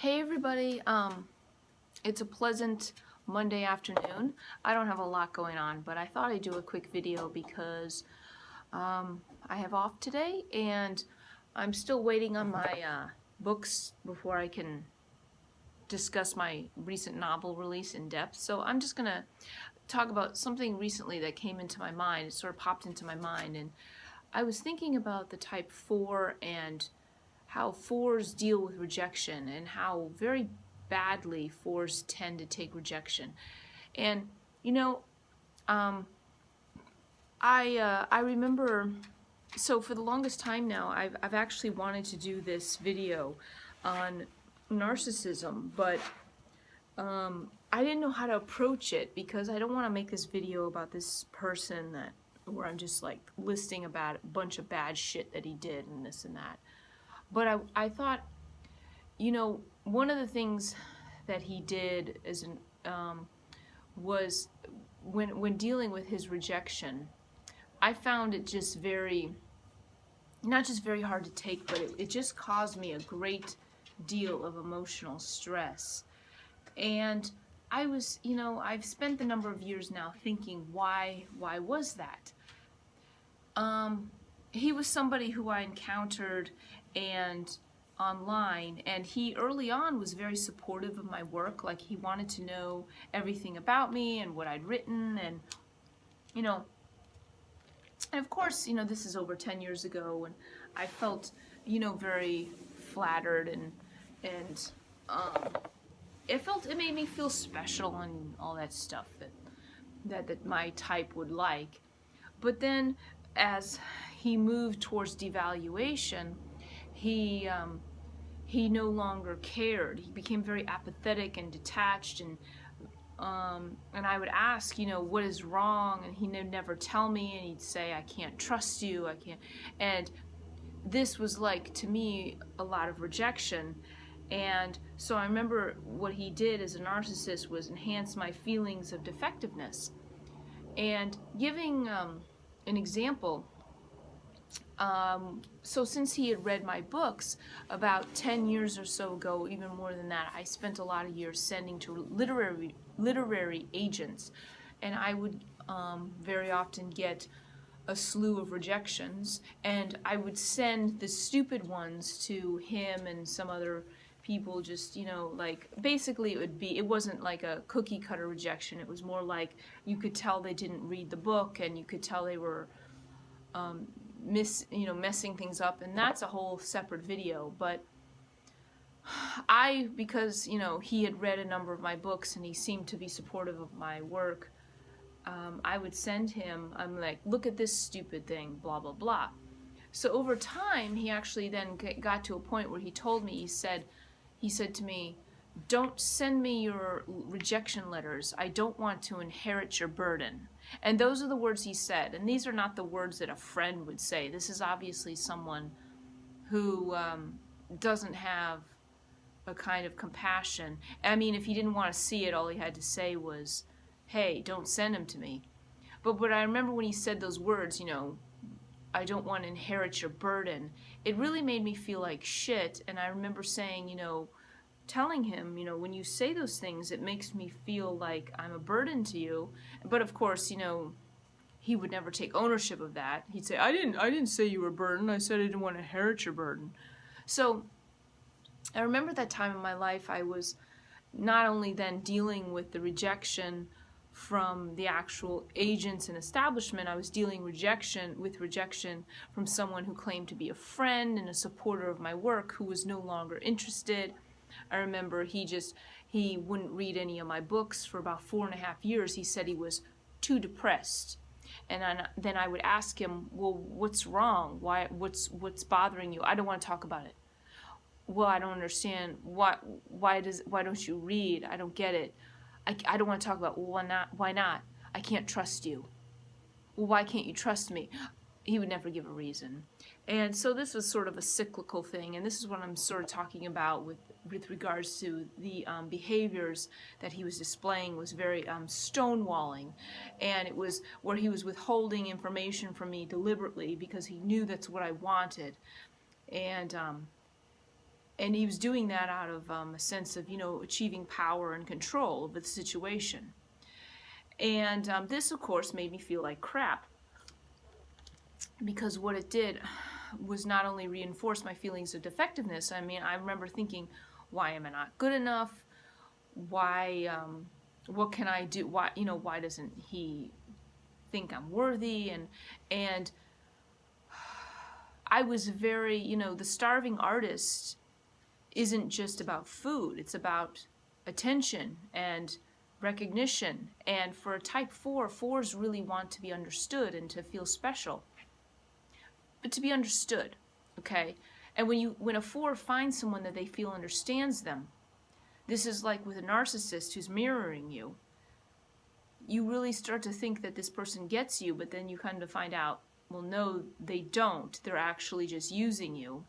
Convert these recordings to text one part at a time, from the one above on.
Hey everybody, it's a pleasant Monday afternoon. I don't have a lot going on, but I thought I'd do a quick video because I have off today and I'm still waiting on my books before I can discuss my recent novel release in depth. So I'm just gonna talk about something recently that came into my mind. It sort of popped into my mind, and I was thinking about the type 4 and how 4s deal with rejection and how very badly 4s tend to take rejection. And you know, I remember, so for the longest time now, I've actually wanted to do this video on narcissism, but I didn't know how to approach it because I don't want to make this video about this person where I'm just like listing about a bunch of bad shit that he did and this and that. But I thought, one of the things that he did was when dealing with his rejection, I found it just not just very hard to take, but it just caused me a great deal of emotional stress. And I was, I've spent the number of years now thinking, why was that? He was somebody who I encountered and online, and he early on was very supportive of my work. Like, he wanted to know everything about me and what I'd written, and and of course, this is over 10 years ago, and I felt, very flattered, and it made me feel special and all that stuff that my type would like. But then as he moved towards devaluation, he no longer cared. He became very apathetic and detached, and I would ask, what is wrong, and he would never tell me, and he'd say, I can't trust you, I can't. And this was like, to me, a lot of rejection. And so I remember what he did as a narcissist was enhance my feelings of defectiveness. And giving an example, so since he had read my books about 10 years or so ago, even more than that, I spent a lot of years sending to literary agents, and I would very often get a slew of rejections, and I would send the stupid ones to him and some other people, just, like, basically it wasn't like a cookie cutter rejection. It was more like you could tell they didn't read the book, and you could tell they were messing things up, and that's a whole separate video. But because he had read a number of my books and he seemed to be supportive of my work, I would send him, I'm like, look at this stupid thing, blah blah blah. So over time, he actually then got to a point where he told me, he said to me, don't send me your rejection letters. I don't want to inherit your burden. And those are the words he said. And these are not the words that a friend would say. This is obviously someone who doesn't have a kind of compassion. I mean, if he didn't want to see it, all he had to say was, hey, don't send him to me. But I remember when he said those words, I don't want to inherit your burden, it really made me feel like shit. And I remember saying, telling him, when you say those things, it makes me feel like I'm a burden to you. But of course, he would never take ownership of that. He'd say, I didn't say you were a burden. I said I didn't want to inherit your burden. So I remember that time in my life, I was not only then dealing with the rejection from the actual agents and establishment, I was dealing with rejection from someone who claimed to be a friend and a supporter of my work, who was no longer interested. I remember he wouldn't read any of my books for about 4.5 years. He said he was too depressed. And then I would ask him, well, what's wrong? What's bothering you? I don't want to talk about it. Well, I don't understand. Why don't you read? I don't get it. I don't want to talk about it. Well, why not? I can't trust you. Well, why can't you trust me? He would never give a reason. And so this was sort of a cyclical thing, and this is what I'm sort of talking about with regards to the behaviors that he was displaying. Was very stonewalling, and it was where he was withholding information from me deliberately because he knew that's what I wanted. And And he was doing that out of a sense of, achieving power and control over the situation. And this, of course, made me feel like crap, because what it did was not only reinforce my feelings of defectiveness. I mean, I remember thinking, why am I not good enough? Why, what can I do? Why doesn't he think I'm worthy? And I was very, the starving artist isn't just about food. It's about attention and recognition. And for a type 4, 4s really want to be understood and to feel special. But to be understood, okay? And when a 4 finds someone that they feel understands them, this is like with a narcissist who's mirroring you. You really start to think that this person gets you, but then you kind of find out, well, no, they don't. They're actually just using you.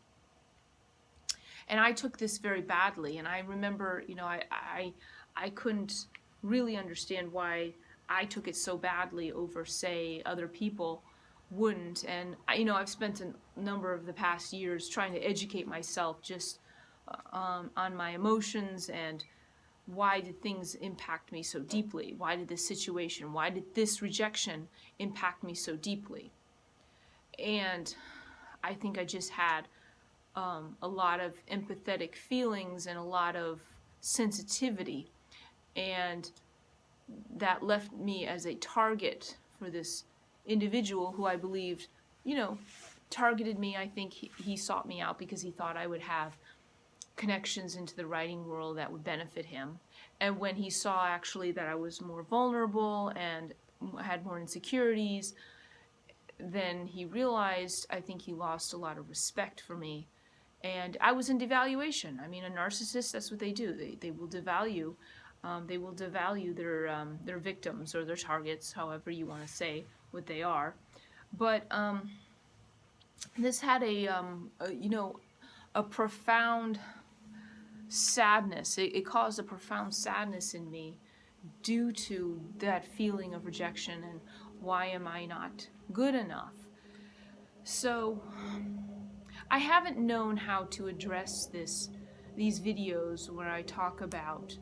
And I took this very badly, and I remember, I couldn't really understand why I took it so badly over, say, other people wouldn't. And I've spent a number of the past years trying to educate myself just on my emotions and why did things impact me so deeply? Why did this situation, why did this rejection impact me so deeply? And I think I just had a lot of empathetic feelings and a lot of sensitivity, and that left me as a target for this individual who I believed, targeted me. I think he sought me out because he thought I would have connections into the writing world that would benefit him. And when he saw actually that I was more vulnerable and had more insecurities, then he realized, I think he lost a lot of respect for me. And I was in devaluation. I mean, a narcissist, that's what they do. They will devalue. They will devalue their victims or their targets, however you want to say what they are. But this had a profound sadness. It caused a profound sadness in me due to that feeling of rejection and why am I not good enough? So I haven't known how to address these videos where I talk about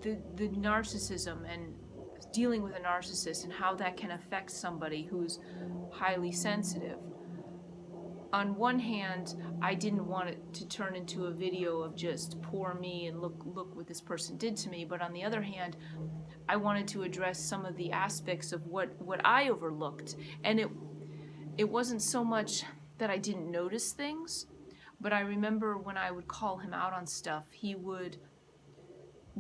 the narcissism and dealing with a narcissist and how that can affect somebody who's highly sensitive. On one hand, I didn't want it to turn into a video of just poor me and look what this person did to me, but on the other hand, I wanted to address some of the aspects of what I overlooked. And it wasn't so much that I didn't notice things, but I remember when I would call him out on stuff, he would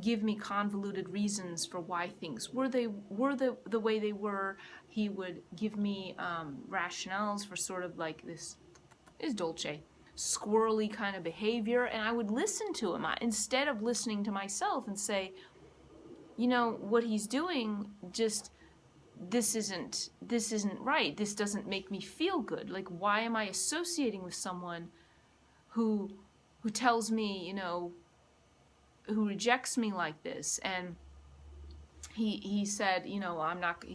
give me convoluted reasons for why things were the way they were. He would give me rationales for sort of like this is dolce, squirrely kind of behavior, and I would listen to him instead of listening to myself and say, what he's doing, just this isn't right. This doesn't make me feel good. Like, why am I associating with someone who tells me, who rejects me like this? And he said, he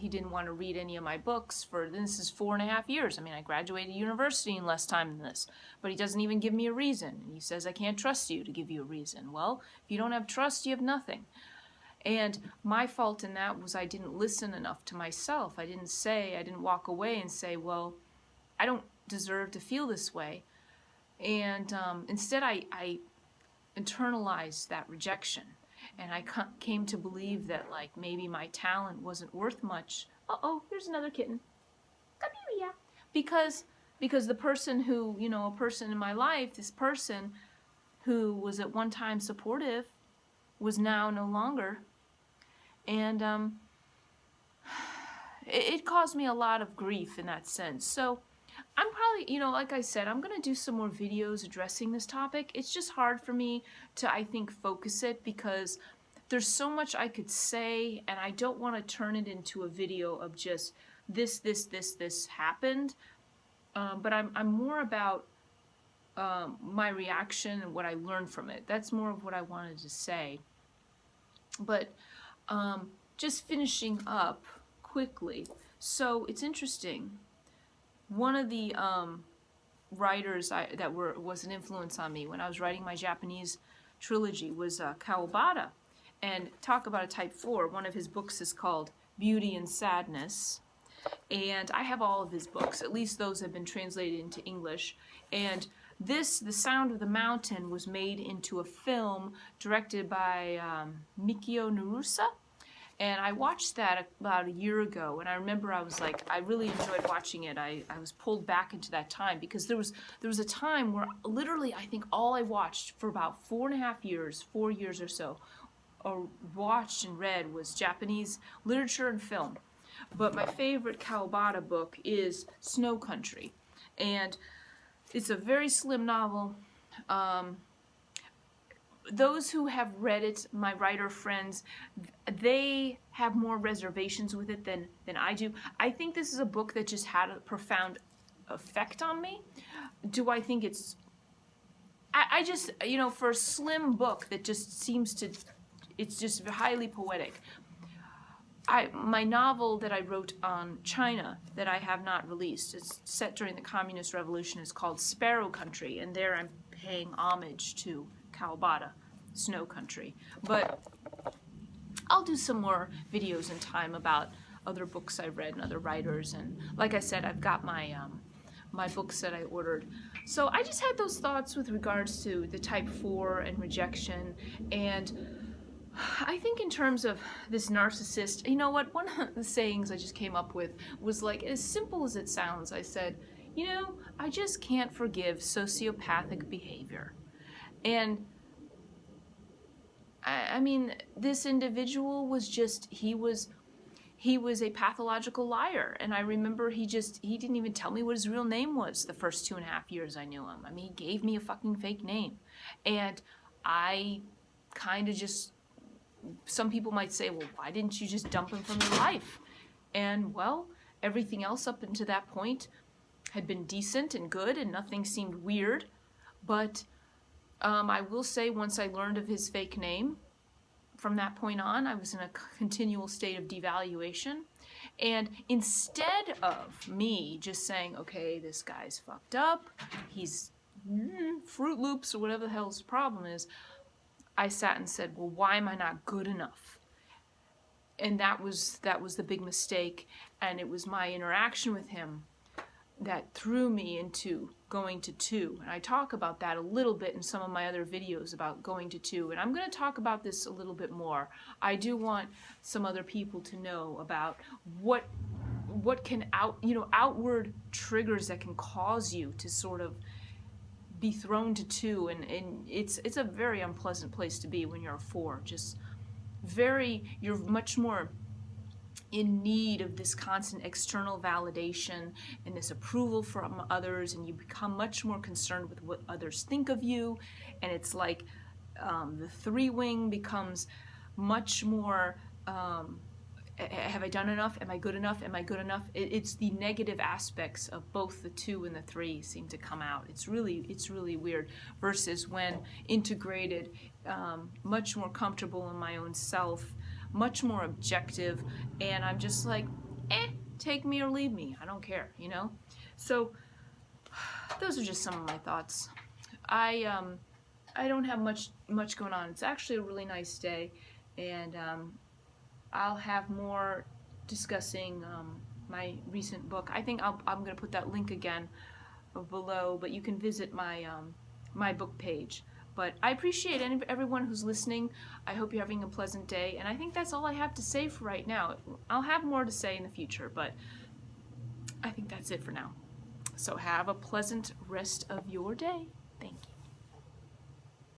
didn't want to read any of my books this is 4.5 years. I mean, I graduated university in less time than this, but he doesn't even give me a reason. And he says, I can't trust you to give you a reason. Well, if you don't have trust, you have nothing. And my fault in that was I didn't listen enough to myself. I didn't walk away and say, well, I don't deserve to feel this way. And instead I internalized that rejection. And I came to believe that, like, maybe my talent wasn't worth much. Uh-oh, there's another kitten. Come here, yeah. Because the person who, a person in my life, this person who was at one time supportive, was now no longer. And it caused me a lot of grief in that sense. So I'm probably, like I said, I'm going to do some more videos addressing this topic. It's just hard for me to, I think, focus it because there's so much I could say, and I don't want to turn it into a video of just this happened. But I'm more about my reaction and what I learned from it. That's more of what I wanted to say. But just finishing up quickly. So it's interesting. One of the writers that was an influence on me when I was writing my Japanese trilogy was Kawabata. And talk about a type 4. One of his books is called Beauty and Sadness. And I have all of his books, at least those have been translated into English. And The Sound of the Mountain was made into a film directed by Mikio Narusa. And I watched that about a year ago, and I remember I was like, I really enjoyed watching it. I was pulled back into that time because there was a time where literally I think all I watched for about 4.5 years, 4 years or so, or watched and read was Japanese literature and film. But my favorite Kawabata book is Snow Country, and it's a very slim novel. Those who have read it, my writer friends, they have more reservations with it than I do. I think this is a book that just had a profound effect on me. Do I think it's... I just, for a slim book that just seems to... It's just highly poetic. My novel that I wrote on China that I have not released, it's set during the Communist Revolution, is called Sparrow Country, and there I'm paying homage to Kawabata, Snow Country. But I'll do some more videos in time about other books I read and other writers, and like I said, I've got my my books that I ordered. So I just had those thoughts with regards to the type 4 and rejection, and I think in terms of this narcissist, you know what, one of the sayings I just came up with was like, as simple as it sounds, I said, I just can't forgive sociopathic behavior. And I mean, this individual was just, he was a pathological liar. And I remember he didn't even tell me what his real name was the first 2.5 years I knew him. I mean, he gave me a fucking fake name. And I kind of just, some people might say, well, why didn't you just dump him from your life? And well, everything else up until that point had been decent and good and nothing seemed weird. But I will say, once I learned of his fake name, from that point on, I was in a continual state of devaluation. And instead of me just saying, okay, this guy's fucked up, he's Fruit Loops or whatever the hell his problem is, I sat and said, well, why am I not good enough? And that was the big mistake. And it was my interaction with him that threw me into going to 2. And I talk about that a little bit in some of my other videos about going to 2. And I'm going to talk about this a little bit more. I do want some other people to know about what can outward triggers that can cause you to sort of be thrown to 2, and it's a very unpleasant place to be when you're a 4. Just you're much more in need of this constant external validation and this approval from others, and you become much more concerned with what others think of you. And it's like the 3 wing becomes much more have I done enough? Am I good enough? Am I good enough? It's the negative aspects of both the 2 and the 3 seem to come out. It's really weird. Versus when integrated, much more comfortable in my own self, much more objective, and I'm just like, take me or leave me. I don't care, So those are just some of my thoughts. I don't have much going on. It's actually a really nice day, and I'll have more discussing my recent book. I think I'm going to put that link again below, but you can visit my my book page. But I appreciate everyone who's listening. I hope you're having a pleasant day, and I think that's all I have to say for right now. I'll have more to say in the future, but I think that's it for now. So have a pleasant rest of your day. Thank you.